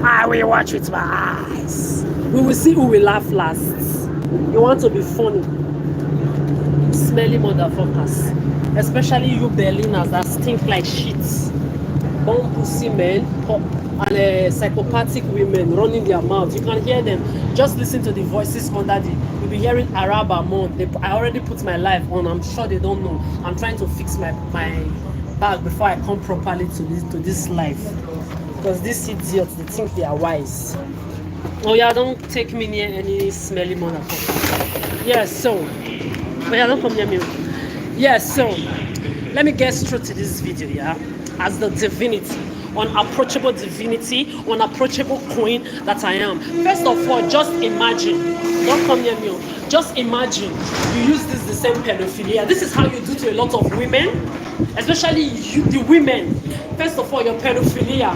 I will watch with my eyes. We will see who will laugh last. You want to be funny? Smelly motherfuckers. Especially you Berliners that stink like shit. Bomb pussy men and psychopathic women running their mouths. You can hear them. Just listen to the voices under the. You'll be hearing Arab Amon. I already put my life on. I'm sure they don't know. I'm trying to fix my bag before I come properly to this life. Because these idiots, they think they are wise. Oh yeah, don't take me near any smelly motherfucker. Yes, so. Oh yeah, don't come near me. Yes, so. Let me get straight to this video, yeah? As the divinity, unapproachable divinity, unapproachable queen that I am. First of all, just imagine. Don't come near me. Just imagine you use the same pedophilia. This is how you do to a lot of women, especially you, the women. First of all, your pedophilia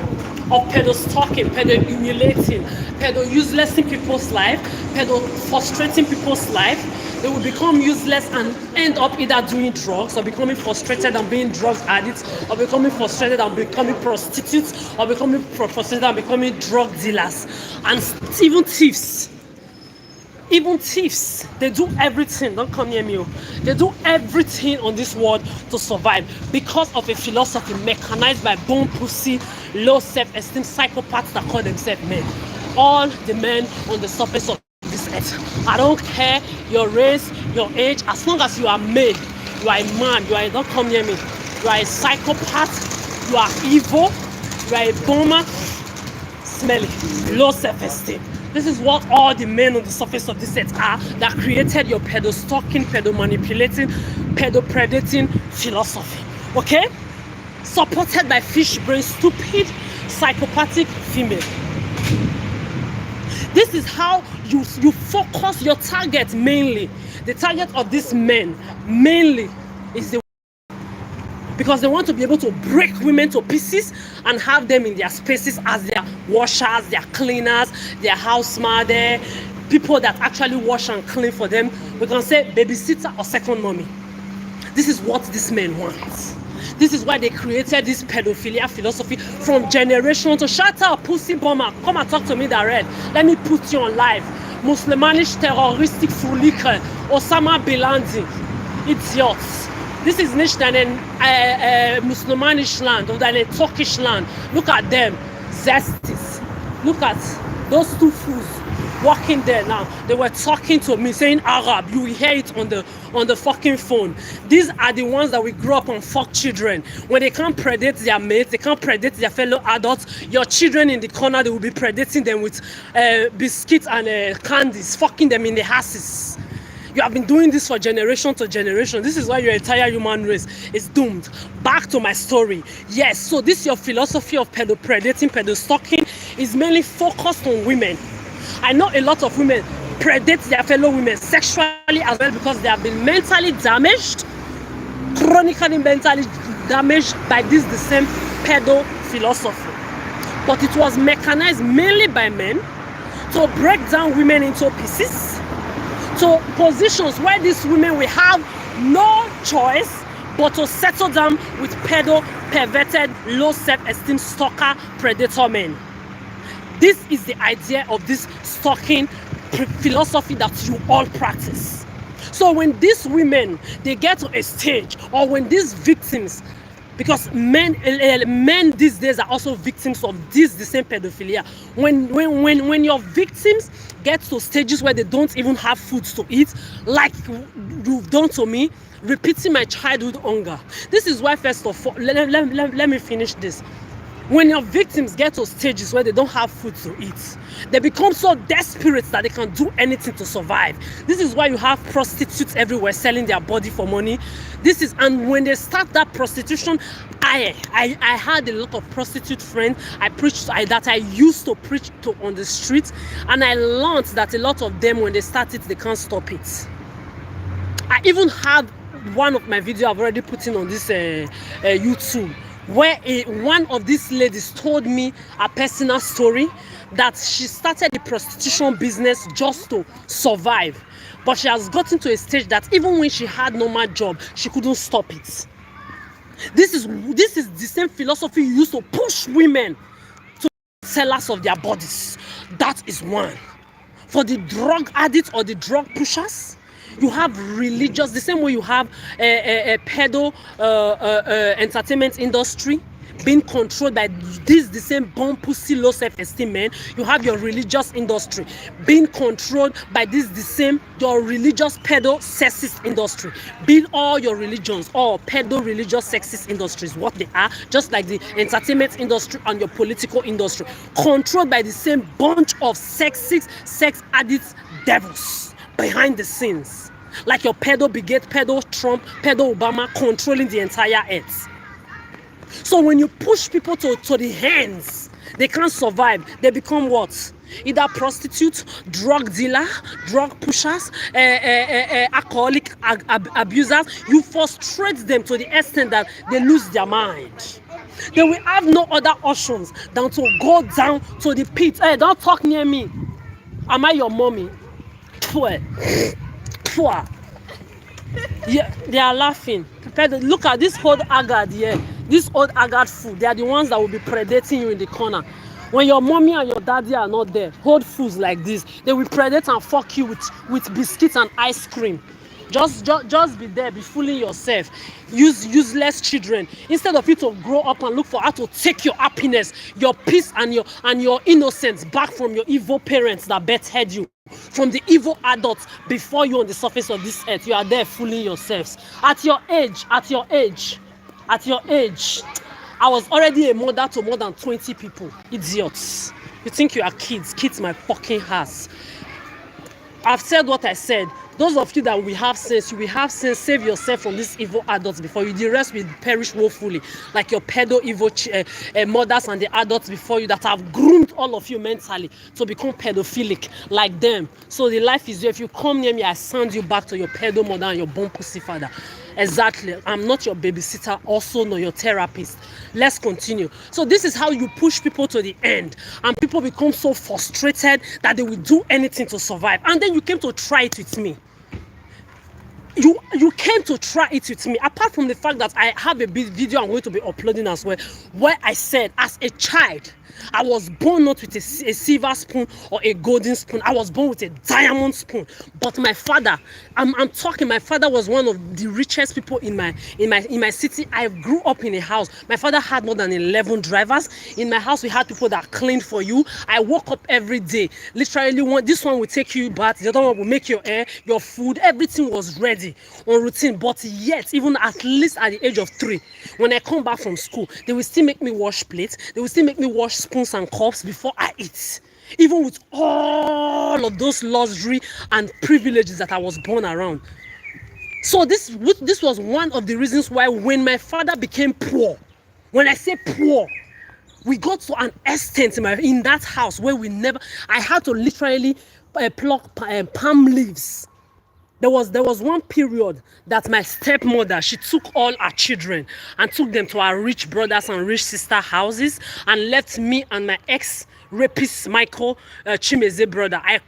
of pedo-stalking, pedo-emulating, pedo-uselessing people's life, pedo-frustrating people's life. They will become useless and end up either doing drugs or becoming frustrated and being drug addicts or becoming frustrated and becoming prostitutes or becoming frustrated and becoming drug dealers and even thieves. Even thieves, they do everything. Don't come near me. They do everything on this world to survive because of a philosophy mechanized by bone pussy, low self-esteem psychopaths that call themselves men. All the men on the surface of this earth. I don't care your race, your age, as long as you are male, you are a man, you are, don't come near me. You are a psychopath, you are evil, you are a bomber, smelly, low self-esteem. This is what all the men on the surface of this earth are that created your pedo-stalking, pedo-manipulating, pedo-predating philosophy. Okay? Supported by fish brain, stupid, psychopathic female. This is how you focus your target mainly. The target of these men mainly is the because they want to be able to break women to pieces and have them in their spaces as their washers, their cleaners, their house mother, people that actually wash and clean for them. We can say babysitter or second mommy. This is what these men want. This is why they created this pedophilia philosophy from generation to shut up, pussy bomber. Come and talk to me direct. Let me put you on live. Muslimanish terroristic frulike, Osama bin Laden. Idiots. This is nicht ein Muslimanish land or a Turkish land. Look at them, ZESTYs. Look at those two fools walking there now. They were talking to me, saying Arab. You will hear it on the fucking phone. These are the ones that we grow up on fuck children. When they can't predate their mates, they can't predate their fellow adults. Your children in the corner, they will be predating them with biscuits and candies, fucking them in the asses. You have been doing this for generation to generation. This is why your entire human race is doomed. Back to my story. Yes, so this your philosophy of pedo-predating, pedo-stalking is mainly focused on women. I know a lot of women predate their fellow women sexually as well because they have been mentally damaged, chronically mentally damaged by the same pedo philosophy. But it was mechanized mainly by men to break down women into pieces, to positions where these women will have no choice but to settle down with pedo, perverted, low self-esteem stalker predator men. This is the idea of this stalking philosophy that you all practice. So when these women, they get to a stage, or when these victims, because men these days are also victims of the same pedophilia. When your victims get to stages where they don't even have food to eat, like you've done to me, repeating my childhood hunger. This is why, first of all, let me finish this. When your victims get to stages where they don't have food to eat, they become so desperate that they can do anything to survive. This is why you have prostitutes everywhere selling their body for money. And when they start that prostitution, I had a lot of prostitute friends that I used to preach to on the street, and I learned that a lot of them, when they start it, they can't stop it. I even had one of my videos I've already put in on this YouTube, where one of these ladies told me a personal story that she started the prostitution business just to survive, but she has gotten to a stage that even when she had normal job, she couldn't stop it. This is the same philosophy you used to push women to sellers of their bodies. That is one. For the drug addicts or the drug pushers, you have religious, the same way you have a pedo entertainment industry being controlled by the same bomb pussy low self-esteem men. You have your religious industry being controlled by the same your religious pedo sexist industry. Being all your religions, all pedo religious sexist industries, what they are, just like the entertainment industry and your political industry, controlled by the same bunch of sexist, sex addicts, devils behind the scenes, like your pedo brigade, pedo Trump, pedo Obama, controlling the entire earth. So when you push people to the hands, they can't survive. They become what? Either prostitutes, drug dealer, drug pushers, alcoholic abusers. You frustrate them to the extent that they lose their mind. They will have no other options than to go down to the pit. Hey, don't talk near me. Am I your mommy? Poor. Yeah, they are laughing. Look at this old haggard here. This old haggard fool. They are the ones that will be predating you in the corner. When your mommy and your daddy are not there, old fools like this, they will predate and fuck you with biscuits and ice cream. Just be there, be fooling yourself. Useless children. Instead of you to grow up and look for how to take your happiness, your peace and your innocence back from your evil parents that birthed you, from the evil adults before you on the surface of this earth, you are there fooling yourselves. At your age, I was already a mother to more than 20 people. Idiots. You think you are kids? Kids my fucking ass. I've said what I said. Those of you that will have sense, save yourself from these evil adults before you. The rest will perish woefully, like your pedo evil mothers and the adults before you that have groomed all of you mentally to become pedophilic like them. So the life is there. If you come near me, I send you back to your pedo mother and your bomb pussy father. Exactly. I'm not your babysitter, also not your therapist. Let's continue. So this is how you push people to the end, and people become so frustrated that they will do anything to survive. And then you came to try it with me. You came to try it with me. Apart from the fact that I have a big video I'm going to be uploading as well, where I said as a child, I was born not with a silver spoon or a golden spoon. I was born with a diamond spoon. But my father, I'm talking, my father was one of the richest people in my city. I grew up in a house. My father had more than 11 drivers. In my house, we had people that cleaned for you. I woke up every day. Literally, this one will take you bath. The other one will make your hair, your food. Everything was ready on routine. But yet, even at least at the age of 3, when I come back from school, they will still make me wash plates. They will still make me wash spoons and cups before I eat, even with all of those luxury and privileges that I was born around. So this was one of the reasons why when my father became poor, when I say poor, we got to an extent in that house where I had to literally pluck palm leaves. There was one period that my stepmother, she took all her children and took them to our rich brothers and rich sister houses and left me and my ex-rapist Michael Chimeze brother. I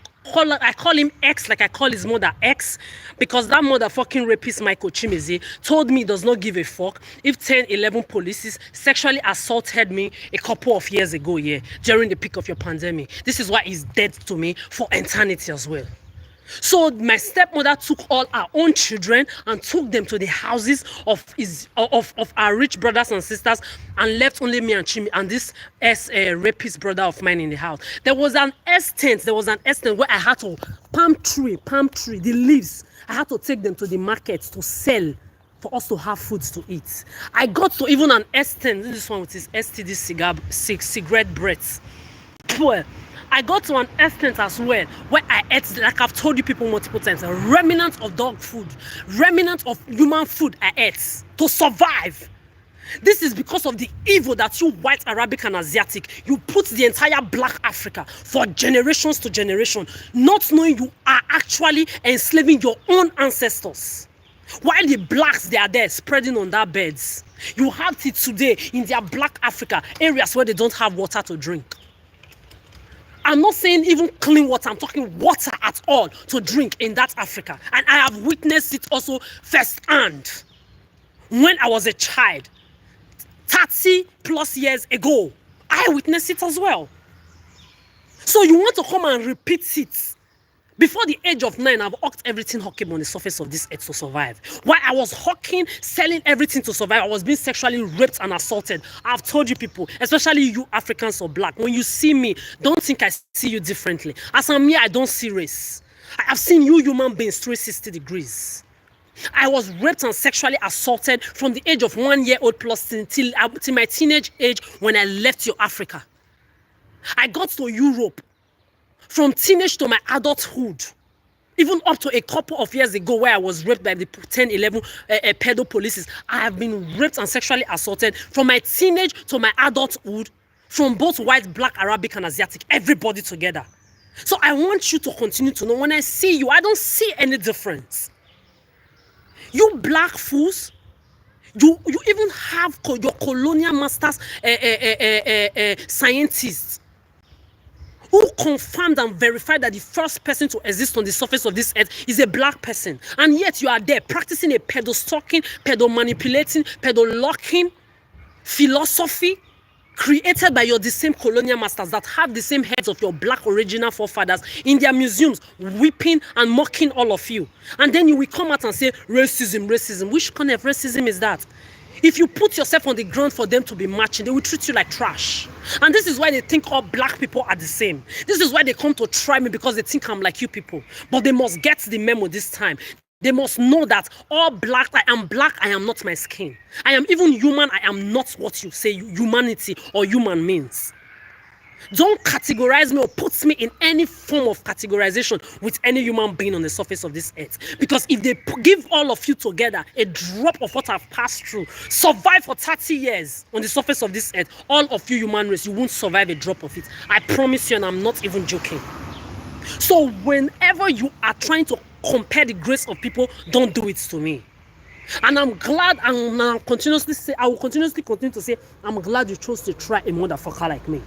call him X like I call his mother X, because that motherfucking rapist Michael Chimeze told me he does not give a fuck if 10-11 police sexually assaulted me a couple of years ago, during the peak of your pandemic. This is why he's dead to me for eternity as well. So my stepmother took all our own children and took them to the houses of our rich brothers and sisters and left only me and Chimi and this rapist brother of mine in the house. There was an extent where I had to palm tree, the leaves. I had to take them to the market to sell for us to have foods to eat. I got to even an extent, this one with his STD cigarette breaths. Well, I got to an extent as well where I ate, like I've told you people multiple times, a remnant of dog food, remnant of human food I ate to survive. This is because of the evil that you white, Arabic and Asiatic, you put the entire black Africa for generations to generation, not knowing you are actually enslaving your own ancestors. While the blacks, they are there spreading on their beds. You have it today in their black Africa, areas where they don't have water to drink. I'm not saying even clean water, I'm talking water at all to drink in that Africa. And I have witnessed it also firsthand. When I was a child, 30+ years ago, I witnessed it as well. So you want to come and repeat it. Before the age of 9, I've hawked everything hawkable on the surface of this earth to survive. While I was hawking, selling everything to survive, I was being sexually raped and assaulted. I've told you people, especially you Africans or black, when you see me, don't think I see you differently. As I'm here, I don't see race. I have seen you human beings 360 degrees. I was raped and sexually assaulted from the age of 1 year old plus till my teenage age when I left your Africa. I got to Europe. From teenage to my adulthood, even up to a couple of years ago where I was raped by the 10, 11 pedo police, I have been raped and sexually assaulted from my teenage to my adulthood, from both white, black, Arabic, and Asiatic, everybody together. So I want you to continue to know, when I see you, I don't see any difference. You black fools, you even have your colonial masters, scientists, who confirmed and verified that the first person to exist on the surface of this earth is a black person. And yet you are there practicing a pedo-stalking, pedo-manipulating, pedo-locking philosophy created by the same colonial masters that have the same heads of your black original forefathers in their museums, weeping and mocking all of you. And then you will come out and say, racism, racism. Which kind of racism is that? If you put yourself on the ground for them to be matching, they will treat you like trash. And this is why they think all black people are the same. This is why they come to try me, because they think I'm like you people. But they must get the memo this time. They must know that all black, I am not my skin. I am even human, I am not what you say humanity or human means. Don't categorize me or put me in any form of categorization with any human being on the surface of this earth. Because if they give all of you together a drop of what I've passed through, survive for 30 years on the surface of this earth, all of you human race, you won't survive a drop of it. I promise you, and I'm not even joking. So whenever you are trying to compare the grace of people, don't do it to me. And I'm glad, and I will continuously continue to say, I'm glad you chose to try a motherfucker like me.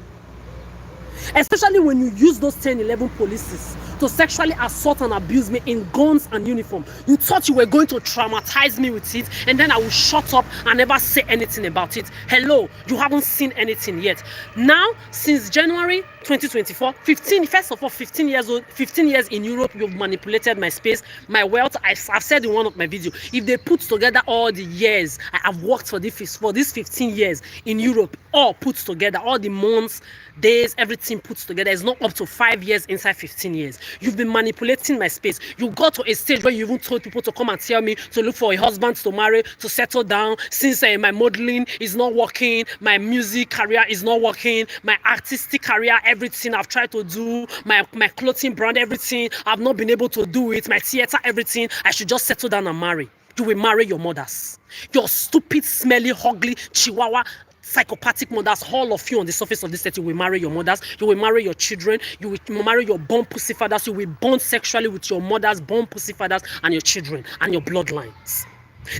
Especially when you use those 10, 11 polices to sexually assault and abuse me in guns and uniform. You thought you were going to traumatize me with it, and then I will shut up and never say anything about it. Hello, you haven't seen anything yet. Now, since January 2024, 15 years old, 15 years in Europe, you've manipulated my space, my wealth. I've said in one of my videos, if they put together all the years I have worked for these 15 years in Europe, all put together, all the months, days, everything put together, is not up to 5 years inside 15 years. You've been manipulating my space. You got to a stage where you even told people to come and tell me to look for a husband to marry, to settle down, since my modeling is not working, my music career is not working, my artistic career, everything I've tried to do, my clothing brand, everything, I've not been able to do it, my theater, everything, I should just settle down and marry. You will marry your mothers. Your stupid, smelly, ugly, chihuahua, psychopathic mothers, all of you on the surface of this earth, you will marry your mothers, you will marry your children, you will marry your born pussy fathers, you will bond sexually with your mothers, born pussy fathers, and your children, and your bloodlines.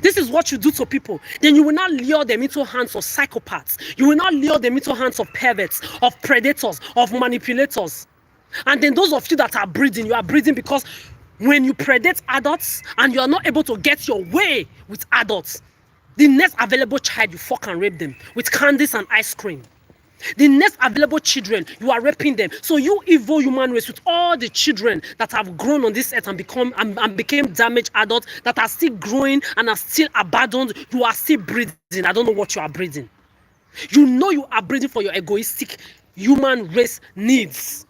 This is what you do to people. Then you will not lure them into hands of psychopaths. You will not lure them into hands of perverts, of predators, of manipulators. And then those of you that are breeding, you are breeding because when you predate adults and you are not able to get your way with adults, the next available child, you fuck and rape them with candies and ice cream. The next available children, you are raping them. So you evil human race, with all the children that have grown on this earth and became damaged adults, that are still growing and are still abandoned, you are still breeding. I don't know what you are breeding. You know you are breeding for your egoistic human race needs.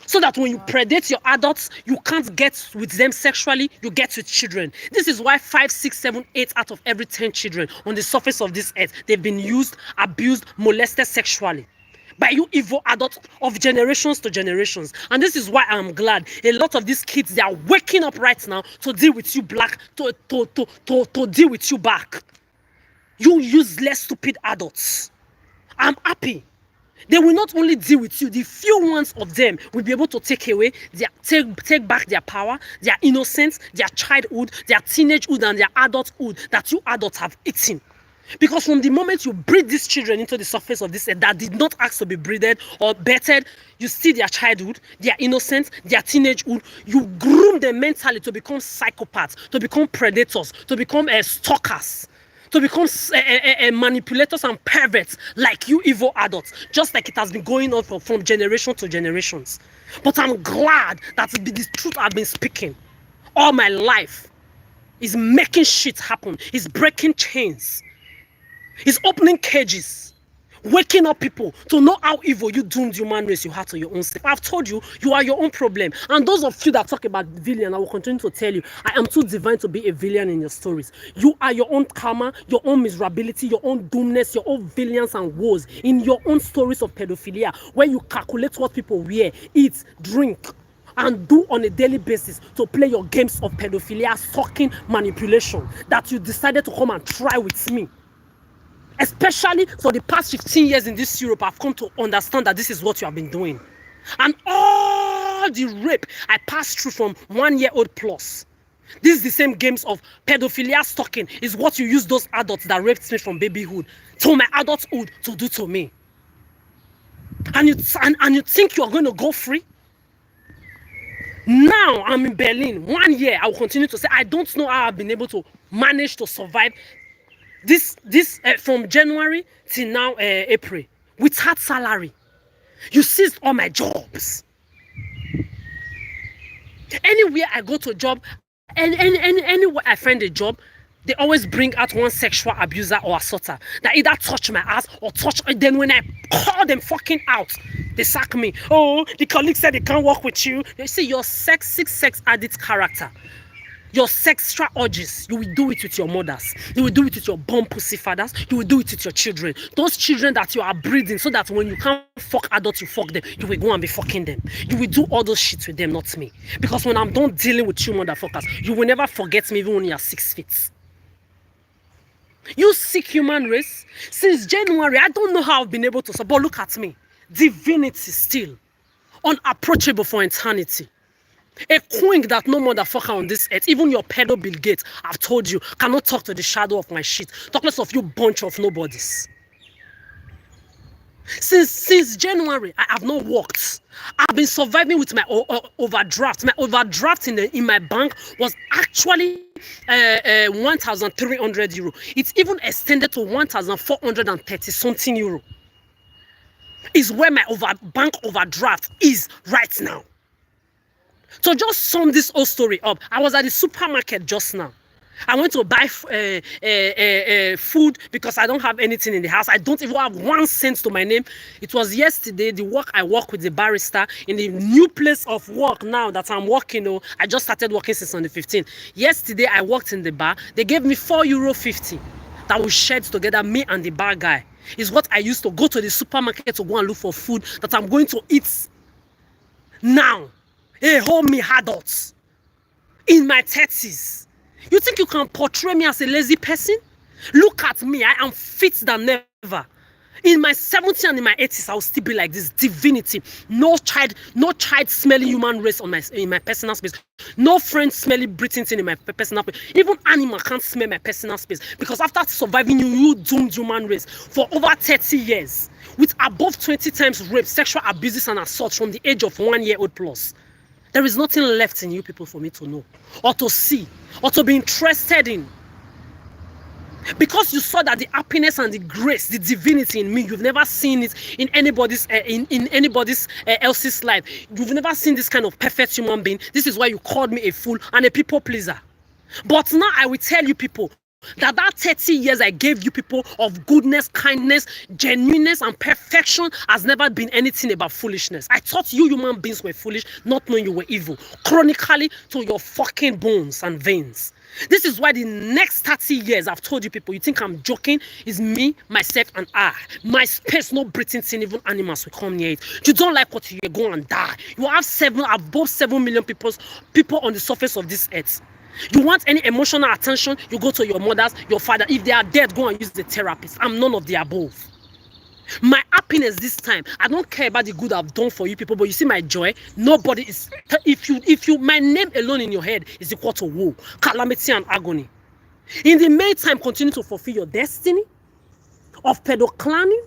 So that when you predate your adults, you can't get with them sexually, you get with children. This is why 5, 6, 7, 8 out of every 10 children on the surface of this earth, they've been used, abused, molested sexually by you evil adults of generations to generations. And this is why I'm glad a lot of these kids, they are waking up right now to deal with you black, to deal with you back. You useless, stupid adults. I'm happy. They will not only deal with you, the few ones of them will be able to take take back their power, their innocence, their childhood, their teenagehood, and their adulthood that you adults have eaten. Because from the moment you breed these children into the surface of this earth that did not ask to be breeded or bettered, you steal their childhood, their innocence, their teenagehood, you groom them mentally to become psychopaths, to become predators, to become stalkers, to become manipulators and perverts like you evil adults, just like it has been going on from generation to generations. But I'm glad that the truth I've been speaking all my life is making shit happen. It's breaking chains. It's opening cages. Waking up people to know how evil you doomed human race you had to your own self. I've told you, you are your own problem. And those of you that talk about villain, I will continue to tell you, I am too divine to be a villain in your stories. You are your own karma, your own miserability, your own doomness, your own villains and woes in your own stories of pedophilia, where you calculate what people wear, eat, drink, and do on a daily basis to play your games of pedophilia, sucking manipulation that you decided to come and try with me. Especially for the past 15 years in this Europe, I've come to understand that this is what you have been doing. And all the rape I passed through from 1-year-old plus. This is the same games of pedophilia stalking is what you use those adults that raped me from babyhood to my adulthood to do to me. And you think you are going to go free? Now I'm in Berlin. 1 year, I will continue to say, I don't know how I've been able to manage to survive this from January till now April without salary. You seized all my jobs. Anywhere I go to a job, anywhere I find a job, they always bring out one sexual abuser or assaulter that either touch my ass or touch. Then when I call them fucking out, they sack me. Oh, the colleague said they can't work with you. You see, your sick sex addict character, your sexual urges, you will do it with your mothers. You will do it with your bum pussy fathers. You will do it with your children. Those children that you are breeding so that when you can't fuck adults, you fuck them. You will go and be fucking them. You will do all those shit with them, not me. Because when I'm done dealing with you motherfuckers, you will never forget me even when you are 6 feet. You sick human race. Since January, I don't know how I've been able to support. Look at me. Divinity still. Unapproachable for eternity. A queen that no motherfucker on this earth, even your pedo Bill Gates, I've told you, cannot talk to the shadow of my shit. Talk less of you bunch of nobodies. Since January, I have not worked. I've been surviving with my overdraft. My overdraft in my bank was actually 1,300 euro. It's even extended to 1,430 something euro. Is where my bank overdraft is right now. So just sum this whole story up. I was at the supermarket just now. I went to buy food because I don't have anything in the house. I don't even have 1 cent to my name. It was yesterday, the work I work with the barrister in the new place of work now that I'm working. Oh, I just started working since on the 15th. Yesterday, I worked in the bar. They gave me €4.50 that we shared together, me and the bar guy. Is what I used to go to the supermarket to go and look for food that I'm going to eat now. Hey, hold me adults in my 30s. You think you can portray me as a lazy person? Look at me, I am fit than ever. In my 70s and in my 80s, I will still be like this. Divinity. No child smelling human race in my personal space. No friend smelling breathing thing in my personal space. Even animal can't smell my personal space. Because after surviving you doomed human race for over 30 years. With above 20 times rape, sexual abuses and assaults from the age of 1 year old plus. There is nothing left in you people for me to know, or to see, or to be interested in. Because you saw that the happiness and the grace, the divinity in me, you've never seen it in anybody's else's life. You've never seen this kind of perfect human being. This is why you called me a fool and a people pleaser. But now I will tell you people that 30 years I gave you people of goodness, kindness, genuineness, and perfection has never been anything about foolishness. I thought you human beings were foolish, not knowing you were evil, chronically to your fucking bones and veins. This is why the next 30 years I've told you people, you think I'm joking, is me, myself, and I. My space, no breathing thing, even animals will come near it. You don't like what you're going and die. You have above 7 million people on the surface of this earth. You want any emotional attention, you go to your mothers, your father. If they are dead, go and use the therapist. I'm none of the above. My happiness this time, I don't care about the good I've done for you people, but you see my joy, nobody is, if you, my name alone in your head is equal to woe, calamity and agony. In the meantime, continue to fulfill your destiny of pedo-clanning,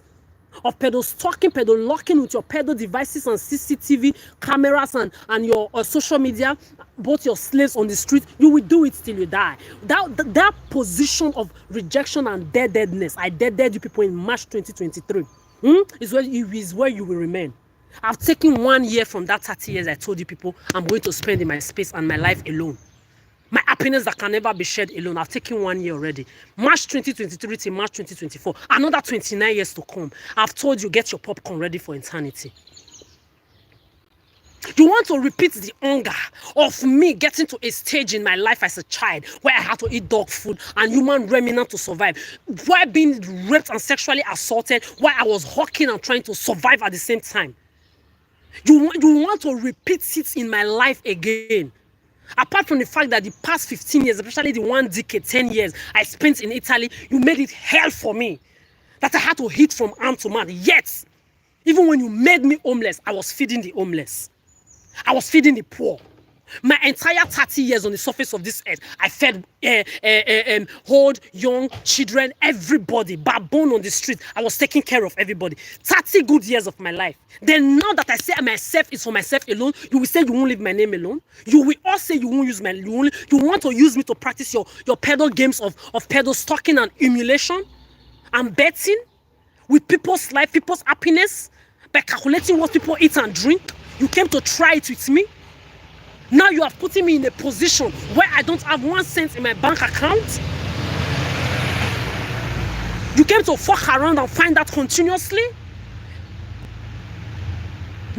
of pedo-stalking, pedo-locking with your pedo devices and CCTV cameras and your social media, both your slaves on the street. You will do it till you die. That position of rejection and deadness, I deaded you people in March 2023, is where you will remain. I've taken 1 year from that 30 years I told you people I'm going to spend in my space and my life alone. My happiness that can never be shared alone. I've taken 1 year already. March 2023 to March 2024. Another 29 years to come. I've told you, get your popcorn ready for eternity. You want to repeat the hunger of me getting to a stage in my life as a child where I had to eat dog food and human remnant to survive, while being raped and sexually assaulted, while I was hawking and trying to survive at the same time. You want to repeat it in my life again. Apart from the fact that the past 15 years, especially the 1 decade, 10 years I spent in Italy, you made it hell for me. That I had to hit from arm to mouth. Yet, even when you made me homeless, I was feeding the homeless. I was feeding the poor. My entire 30 years on the surface of this earth, I fed old, young, children, everybody, baboon on the street. I was taking care of everybody. 30 good years of my life. Then now that I say myself is for myself alone, you will say you won't leave my name alone. You will all say you won't use my you want to use me to practice your pedo games of pedo stalking and emulation and betting with people's life, people's happiness by calculating what people eat and drink. You came to try it with me. Now you are putting me in a position where I don't have 1 cent in my bank account. You came to fuck around and find that continuously.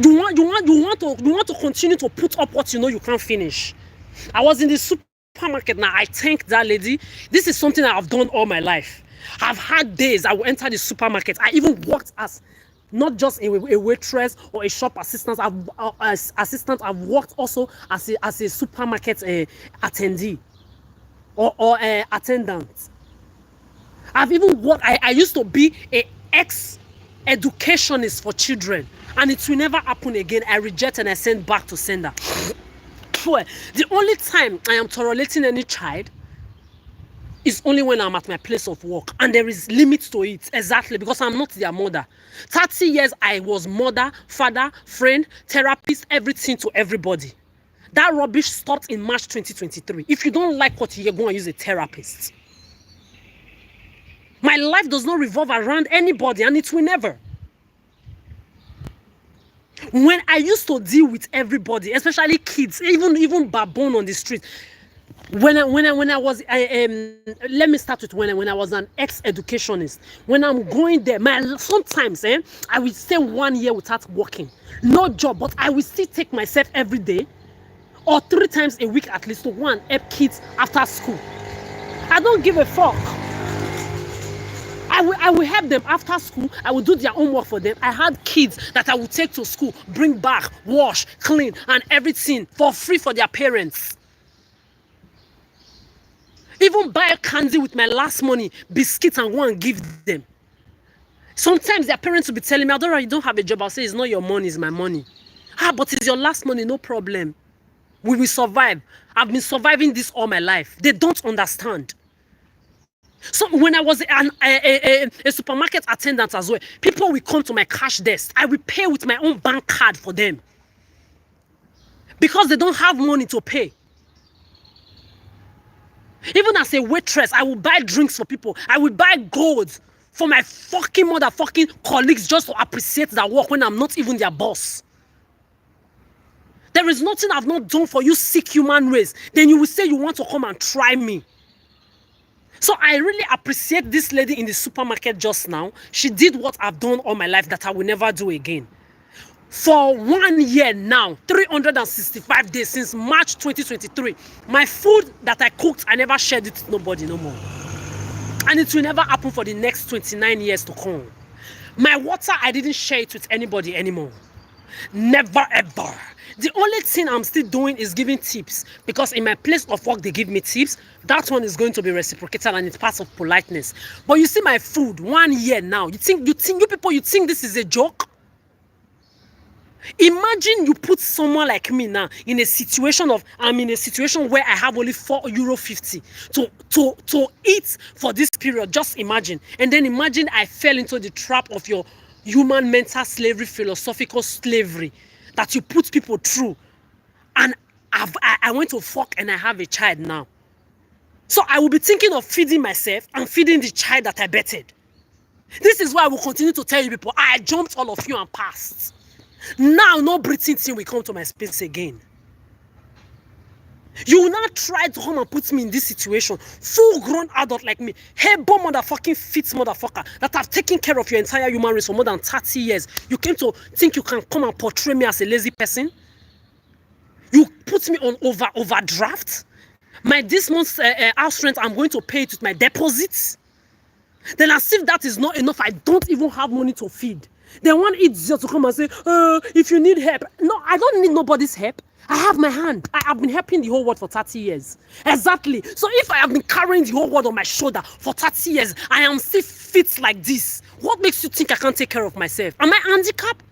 You want to continue to put up what you know you can't finish. I was in the supermarket now. I thank that lady. This is something I've done all my life. I've had days I will enter the supermarket. I even worked as not just a waitress or a shop assistant. I've worked also as a supermarket attendee or attendant. I've even worked. I used to be an ex-educationist for children, and it will never happen again. I reject and I send back to sender. The only time I am tolerating any child is only when I'm at my place of work, and there is limits to it. Exactly, because I'm not their mother. 30 years I was mother, father, friend, therapist, everything to everybody. That rubbish stopped in March 2023. If you don't like what you hear, go and use a therapist. My life does not revolve around anybody, and it will never. When I used to deal with everybody, especially kids, even baboon on the street, when I was let me start with when I was an ex-educationist. When I'm going there, sometimes I will stay 1 year without working, no job, but I will still take myself every day or 3 times a week at least to go and help kids after school. I don't give a fuck. I will help them after school. I will do their homework for them. I had kids that I would take to school, bring back, wash, clean, and everything for free for their parents. Even buy candy with my last money, biscuits, and go and give them. Sometimes their parents will be telling me, Adora, you don't have a job. I'll say, it's not your money, it's my money. But it's your last money, no problem. We will survive. I've been surviving this all my life. They don't understand. So when I was a supermarket attendant as well, people will come to my cash desk. I will pay with my own bank card for them. Because they don't have money to pay. Even as a waitress, I will buy drinks for people. I will buy gold for my fucking motherfucking colleagues just to appreciate their work when I'm not even their boss. There is nothing I've not done for you, sick human race. Then you will say you want to come and try me. So I really appreciate this lady in the supermarket just now. She did what I've done all my life that I will never do again. For 1 year now, 365 days since March 2023, my food that I cooked, I never shared it with nobody no more. And it will never happen for the next 29 years to come. My water, I didn't share it with anybody anymore. Never ever. The only thing I'm still doing is giving tips, because in my place of work they give me tips. That one is going to be reciprocated and it's part of politeness. But you see my food 1 year now. You think you think this is a joke? Imagine you put someone like me now in a situation of, I'm in a situation where I have only €4.50 to eat for this period. Just imagine. And then imagine I fell into the trap of your human mental slavery, philosophical slavery that you put people through. And I went to fuck and I have a child now. So I will be thinking of feeding myself and feeding the child that I betted. This is why I will continue to tell you people, I jumped all of you and passed. Now no breathing thing will come to my space again. You will not try to come and put me in this situation. Full-grown adult like me, hey-bum motherfucking fit motherfucker that have taken care of your entire human race for more than 30 years. You came to think you can come and portray me as a lazy person? You put me on overdraft? My this month's house rent, I'm going to pay it with my deposits? Then as if that is not enough, I don't even have money to feed. Then one idiot to come and say, if you need help. No, I don't need nobody's help. I have my hand. I have been helping the whole world for 30 years. Exactly. So if I have been carrying the whole world on my shoulder for 30 years, I am still fit like this. What makes you think I can't take care of myself? Am I handicapped?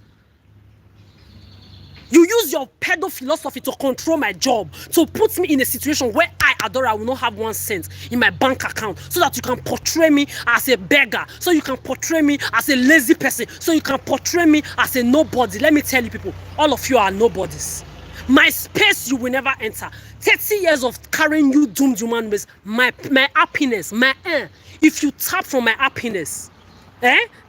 You use your pedo philosophy to control my job, to put me in a situation where I, Adora, will not have 1 cent in my bank account, so that you can portray me as a beggar, so you can portray me as a lazy person, so you can portray me as a nobody. Let me tell you people, all of you are nobodies. My space you will never enter. 30 years of carrying you doomed human race, my happiness, if you tap from my happiness,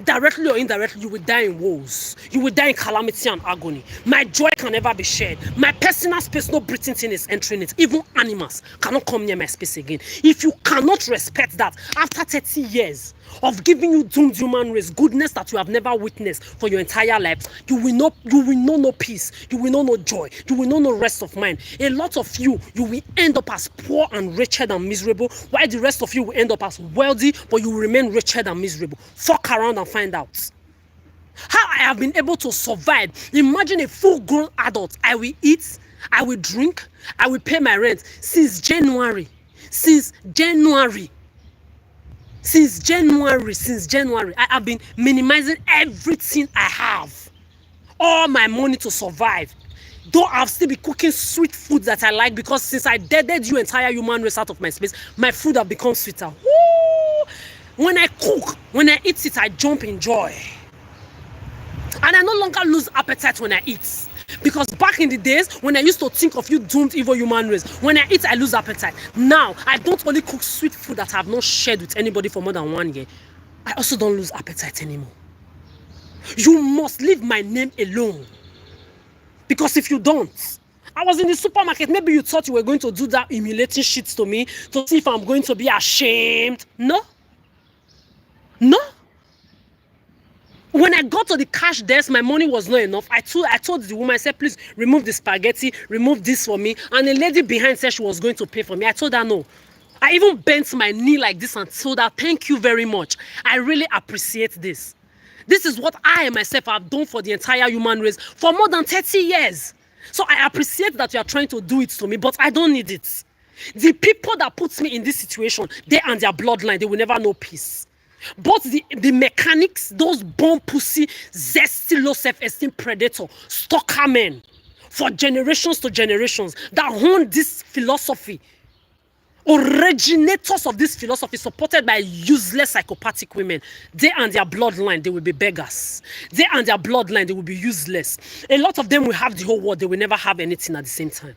directly or indirectly, you will die in woes. You will die in calamity and agony. My joy can never be shared. My personal space, no breathing thing is entering it. Even animals cannot come near my space again. If you cannot respect that, after 30 years of giving you doomed human race, goodness that you have never witnessed for your entire life, you will know no peace. You will know no joy. You will know no rest of mind. A lot of you will end up as poor and wretched and miserable, while the rest of you will end up as wealthy, but you will remain wretched and miserable. Fuck around and find out. How I have been able to survive. Imagine a full-grown adult. I will eat, I will drink, I will pay my rent since January. Since January, I have been minimizing everything I have. All my money to survive. Though I'll still be cooking sweet food that I like, because since I deaded you entire human race out of my space, my food have become sweeter. Woo! When I cook, when I eat it, I jump in joy. And I no longer lose appetite when I eat. Because back in the days, when I used to think of you doomed evil human race, when I eat, I lose appetite. Now, I don't only cook sweet food that I have not shared with anybody for more than 1 year. I also don't lose appetite anymore. You must leave my name alone. Because if you don't, I was in the supermarket, maybe you thought you were going to do that humiliating shit to me to see if I'm going to be ashamed. No. No. When I got to the cash desk, my money was not enough. I told the woman, I said, please remove the spaghetti, remove this for me. And the lady behind said she was going to pay for me. I told her no. I even bent my knee like this and told her, thank you very much. I really appreciate this. This is what I myself have done for the entire human race for more than 30 years. So I appreciate that you are trying to do it to me, but I don't need it. The people that put me in this situation, they and their bloodline, they will never know peace. But the mechanics, those born pussy, zesty, low self-esteem predator, stalker men, for generations to generations, that own this philosophy, originators of this philosophy, supported by useless psychopathic women, they and their bloodline, they will be beggars. They and their bloodline, they will be useless. A lot of them will have the whole world, they will never have anything at the same time.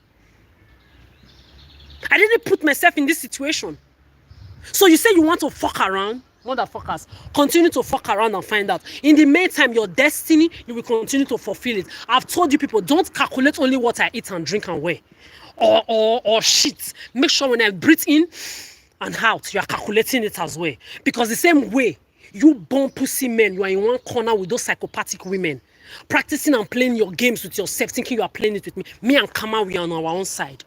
I didn't put myself in this situation. So you say you want to fuck around? Motherfuckers, continue to fuck around and find out. In the meantime, your destiny, you will continue to fulfill it. I've told you people, don't calculate only what I eat and drink and wear. Or shit. Make sure when I breathe in and out, you are calculating it as well. Because the same way, you born pussy men, you are in one corner with those psychopathic women, practicing and playing your games with yourself, thinking you are playing it with me. Me and Kama, we are on our own side.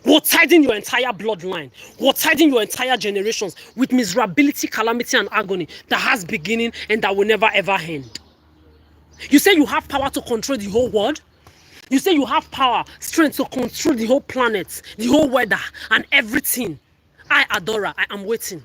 We're hiding your entire bloodline. We're hiding your entire generations with miserability, calamity, and agony that has beginning and that will never ever end. You say you have power to control the whole world? You say you have power, strength to control the whole planet, the whole weather, and everything. I, Adora, I am waiting.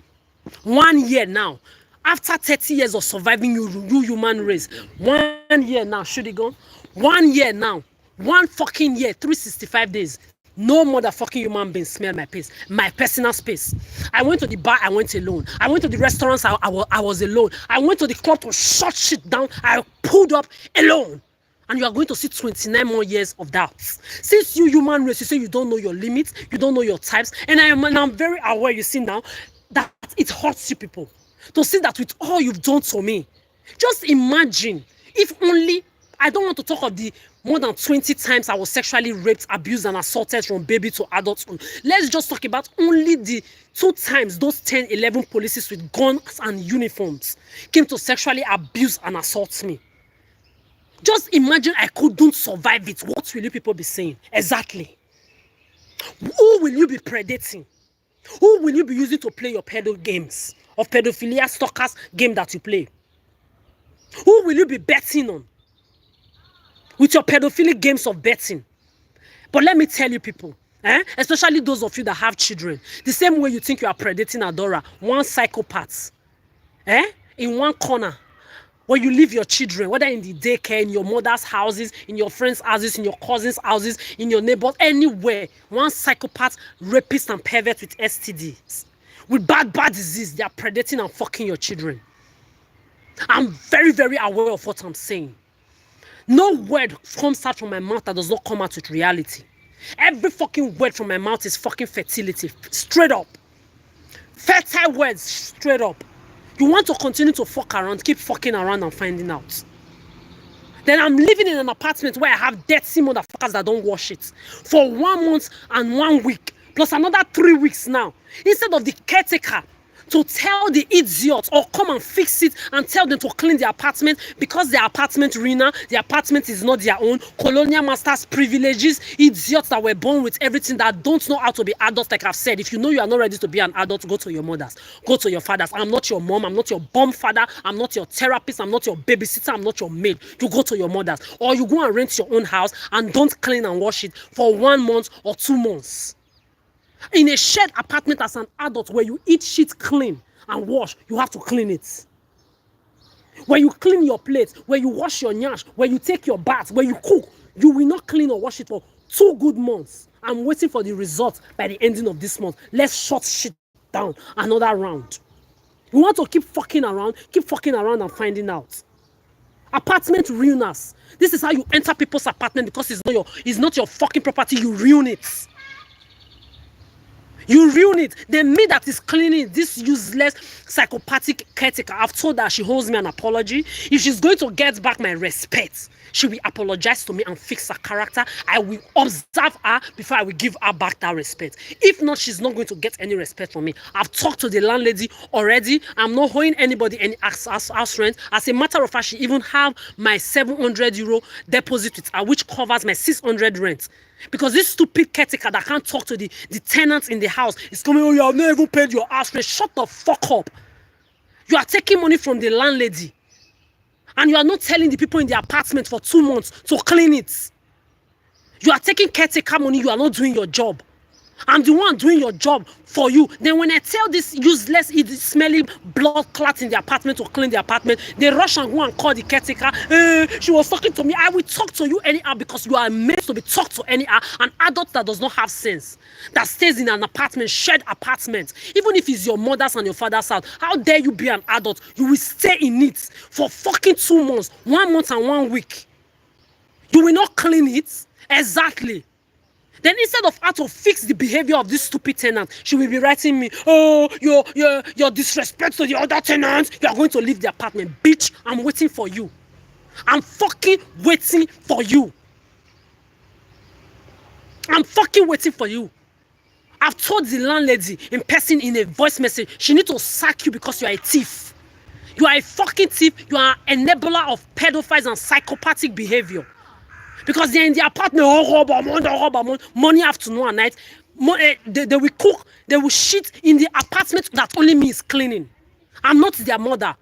1 year now. After 30 years of surviving you human race. 1 year now, should it go? 1 year now. 1 fucking year, 365 days. No motherfucking human being smell my space, my personal space. I went to the bar, I went alone. I went to the restaurants, I was alone. I went to the club to shut shit down. I pulled up alone. And you are going to see 29 more years of that. Since you human race, you say you don't know your limits, you don't know your types, and I'm very aware, you see now, that it hurts you people. To see that with all you've done to me. Just imagine, if only, I don't want to talk of the more than 20 times I was sexually raped, abused, and assaulted from baby to adulthood. Let's just talk about only the 2 times those 10, 11 policies with guns and uniforms came to sexually abuse and assault me. Just imagine I couldn't survive it. What will you people be saying? Exactly. Who will you be predating? Who will you be using to play your pedo games? Of pedophilia stalkers game that you play? Who will you be betting on? With your pedophilic games of betting? But let me tell you people, especially those of you that have children, the same way you think you are predating Adora, one psychopath, in one corner, where you leave your children, whether in the daycare, in your mother's houses, in your friends' houses, in your cousins' houses, in your neighbors, anywhere, one psychopath, rapist, and pervert with STDs, with bad disease, they are predating and fucking your children. I'm very, very aware of what I'm saying. No word comes out from my mouth that does not come out with reality. Every fucking word from my mouth is fucking fertility, straight up. Fertile words, straight up. You want to continue to fuck around, keep fucking around and finding out. Then I'm living in an apartment where I have dirty motherfuckers that don't wash it for 1 month and 1 week, plus another 3 weeks now. Instead of the caretaker to tell the idiot or come and fix it and tell them to clean the apartment because their apartment ruiner, the apartment is not their own, colonial masters privileges, idiots that were born with everything that don't know how to be adults. Like I've said, if you know you are not ready to be an adult, go to your mothers, go to your fathers. I'm not your mom, I'm not your bum father, I'm not your therapist, I'm not your babysitter, I'm not your maid. You go to your mothers, or you go and rent your own house and don't clean and wash it for 1 month or 2 months. In a shared apartment as an adult where you eat shit clean and wash, you have to clean it. Where you clean your plates, where you wash your nyash, where you take your bath, where you cook, you will not clean or wash it for 2 good months. I'm waiting for the result by the ending of this month. Let's shut shit down another round. You want to keep fucking around and finding out. Apartment ruiners. This is how you enter people's apartment because it's not your fucking property. You ruin it. You ruin it. Then me that is cleaning, this useless psychopathic caretaker, I've told her she owes me an apology. If she's going to get back my respect, she will apologize to me and fix her character. I will observe her before I will give her back that respect. If not, she's not going to get any respect from me. I've talked to the landlady already. I'm not owing anybody any house rent. As a matter of fact, she even have my €700 deposit with her, which covers my 600 rent. Because this stupid caretaker that can't talk to the tenants in the house is coming, oh, you have not even paid your house rent. Shut the fuck up. You are taking money from the landlady. And you are not telling the people in the apartment for 2 months to clean it. You are taking caretaker money, you are not doing your job. I'm the one doing your job for you. Then when I tell this useless, smelly blood clot in the apartment to clean the apartment, they rush and go and call the caretaker. She was talking to me. I will talk to you anyhow because you are meant to be talked to anyhow. An adult that does not have sense, that stays in an apartment, shared apartment, even if it's your mother's and your father's house, how dare you be an adult? You will stay in it for fucking 2 months, 1 month and 1 week. You will not clean it? Exactly. Then instead of her to fix the behavior of this stupid tenant, she will be writing me, oh, your disrespect to the other tenants, you are going to leave the apartment. Bitch, I'm waiting for you. I'm fucking waiting for you. I'm fucking waiting for you. I've told the landlady in person in a voice message, she needs to sack you because you are a thief. You are a fucking thief. You are an enabler of pedophiles and psychopathic behavior. Because they're in the apartment, money afternoon and night. They will cook, they will shit in the apartment that only me is cleaning. I'm not their mother.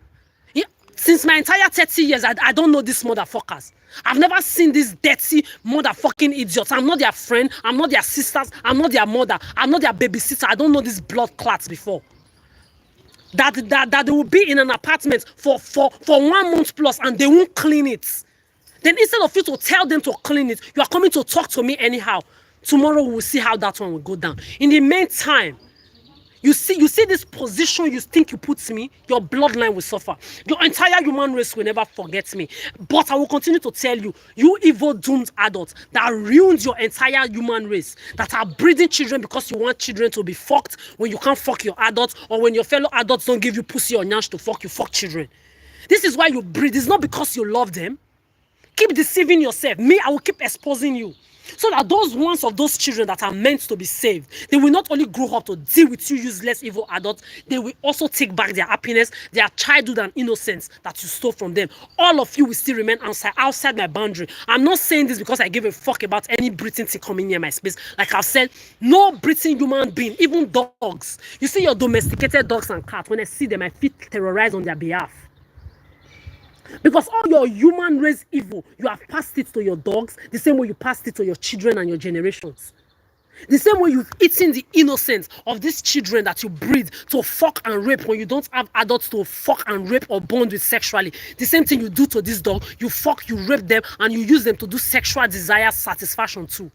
Since my entire 30 years, I don't know these motherfuckers. I've never seen these dirty motherfucking idiots. I'm not their friend, I'm not their sisters, I'm not their mother, I'm not their babysitter. I don't know these blood clots before. That they will be in an apartment for 1 month plus and they won't clean it. Then instead of you to tell them to clean it, you are coming to talk to me anyhow. Tomorrow we'll see how that one will go down. In the meantime, you see this position you think you put me, your bloodline will suffer. Your entire human race will never forget me. But I will continue to tell you, you evil doomed adults that ruined your entire human race, that are breeding children because you want children to be fucked when you can't fuck your adults, or when your fellow adults don't give you pussy or nyash to fuck, you fuck children. This is why you breed. It's not because you love them. Keep deceiving yourself. Me, I will keep exposing you. So that those ones of those children that are meant to be saved, they will not only grow up to deal with you useless evil adults, they will also take back their happiness, their childhood and innocence that you stole from them. All of you will still remain outside my boundary. I'm not saying this because I give a fuck about any breathing thing coming near my space. Like I've said, no breathing human being, even dogs. You see your domesticated dogs and cats, when I see them, I feel terrorized on their behalf. Because all your human race evil, you have passed it to your dogs the same way you passed it to your children and your generations. The same way you've eaten the innocence of these children that you breed to fuck and rape when you don't have adults to fuck and rape or bond with sexually. The same thing you do to this dog, you fuck, you rape them, and you use them to do sexual desire satisfaction too.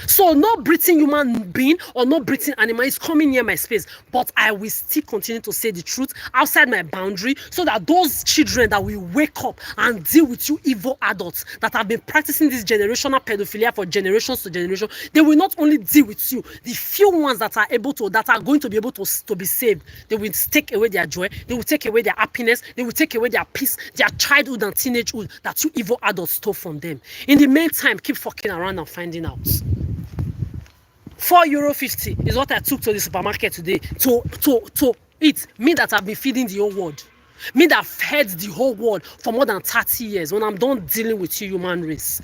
So no breathing human being or no breathing animal is coming near my space, but I will still continue to say the truth outside my boundary, so that those children that will wake up and deal with you evil adults that have been practicing this generational pedophilia for generations to generation, they will not only deal with you, the few ones that are able to, that are going to be able to be saved, they will take away their joy, they will take away their happiness, they will take away their peace, their childhood and teenagehood that you evil adults stole from them. In the meantime, keep fucking around and finding out. €4.50 is what I took to the supermarket today to eat. Me that have been feeding the whole world. Me that fed the whole world for more than 30 years. When I'm done dealing with you, human race.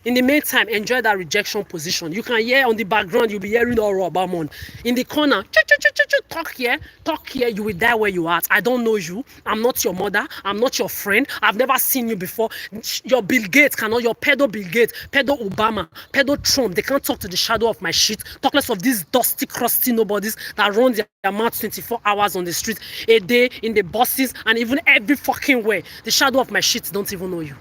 In the meantime, enjoy that rejection position. You can hear on the background, you'll be hearing all about man. In the corner, talk here, you will die where you are. I don't know you. I'm not your mother. I'm not your friend. I've never seen you before. Your Bill Gates cannot, your pedo Bill Gates, pedo Obama, pedo Trump, they can't talk to the shadow of my shit. Talk less of these dusty, crusty nobodies that run their mouth 24 hours on the street, a day, in the buses, and even every fucking way. The shadow of my shit don't even know you.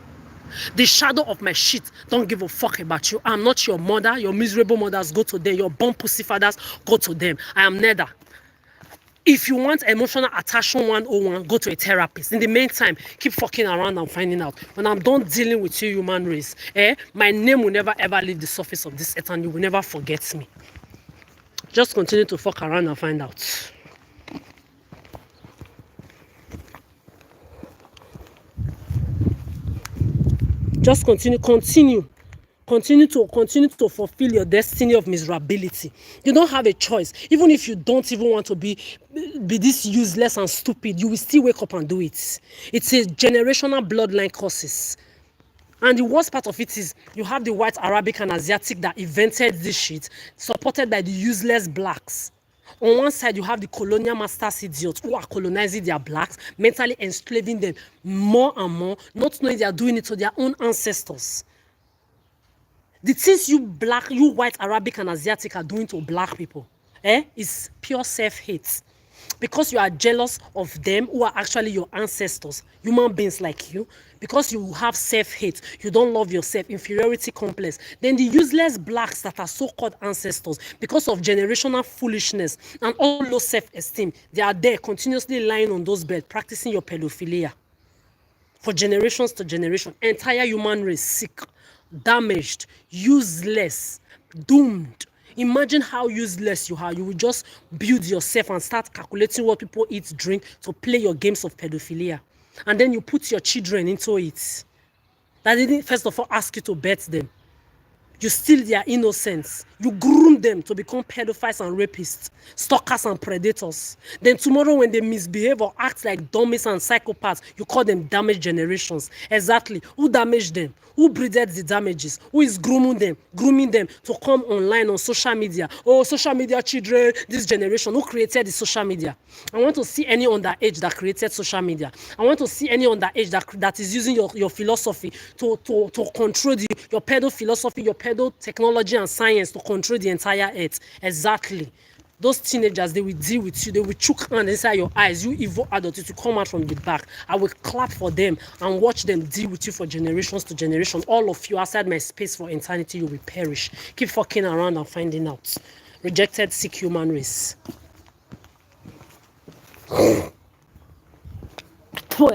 The shadow of my shit don't give a fuck about you. I'm not your mother. Your miserable mothers, go to them. Your bum pussy fathers, go to them. I am neither. If you want emotional attachment 101, go to a therapist. In the meantime, keep fucking around and finding out. When I'm done dealing with you, human race, my name will never ever leave the surface of this earth, and you will never forget me. Just continue to fuck around and find out. Just continue to fulfill your destiny of miserability. You don't have a choice. Even if you don't even want to be this useless and stupid, you will still wake up and do it. It's a generational bloodline curses. And the worst part of it is you have the white, Arabic, and Asiatic that invented this shit, supported by the useless blacks. On one side, you have the colonial masters idiots who are colonizing their blacks, mentally enslaving them more and more, not knowing they are doing it to their own ancestors. The things you black, you white, Arabic, and Asiatic are doing to black people, is pure self-hate. Because you are jealous of them who are actually your ancestors, human beings like you, because you have self-hate, you don't love yourself, inferiority complex, then the useless blacks that are so-called ancestors, because of generational foolishness and all low self-esteem, they are there continuously lying on those beds, practicing your pedophilia. For generations to generation, entire human race sick, damaged, useless, doomed. Imagine how useless you are. You will just build yourself and start calculating what people eat, drink to play your games of pedophilia. And then you put your children into it. That didn't first of all ask you to bet them. You steal their innocence. You groom them to become pedophiles and rapists, stalkers and predators. Then tomorrow when they misbehave or act like dummies and psychopaths, you call them damaged generations. Exactly. Who damaged them? Who breeded the damages? Who is grooming them to come online on social media? Oh, social media children, this generation. Who created the social media? I want to see any underage that created social media. I want to see any underage that is using your philosophy to control your pedo philosophy, your pedo technology and science to control the entire earth. Exactly. Those teenagers, they will deal with you. They will choke hand inside your eyes. You evil adult, to come out from the back. I will clap for them and watch them deal with you for generations to generation. All of you outside my space for eternity, you will perish. Keep fucking around and finding out. Rejected sick human race.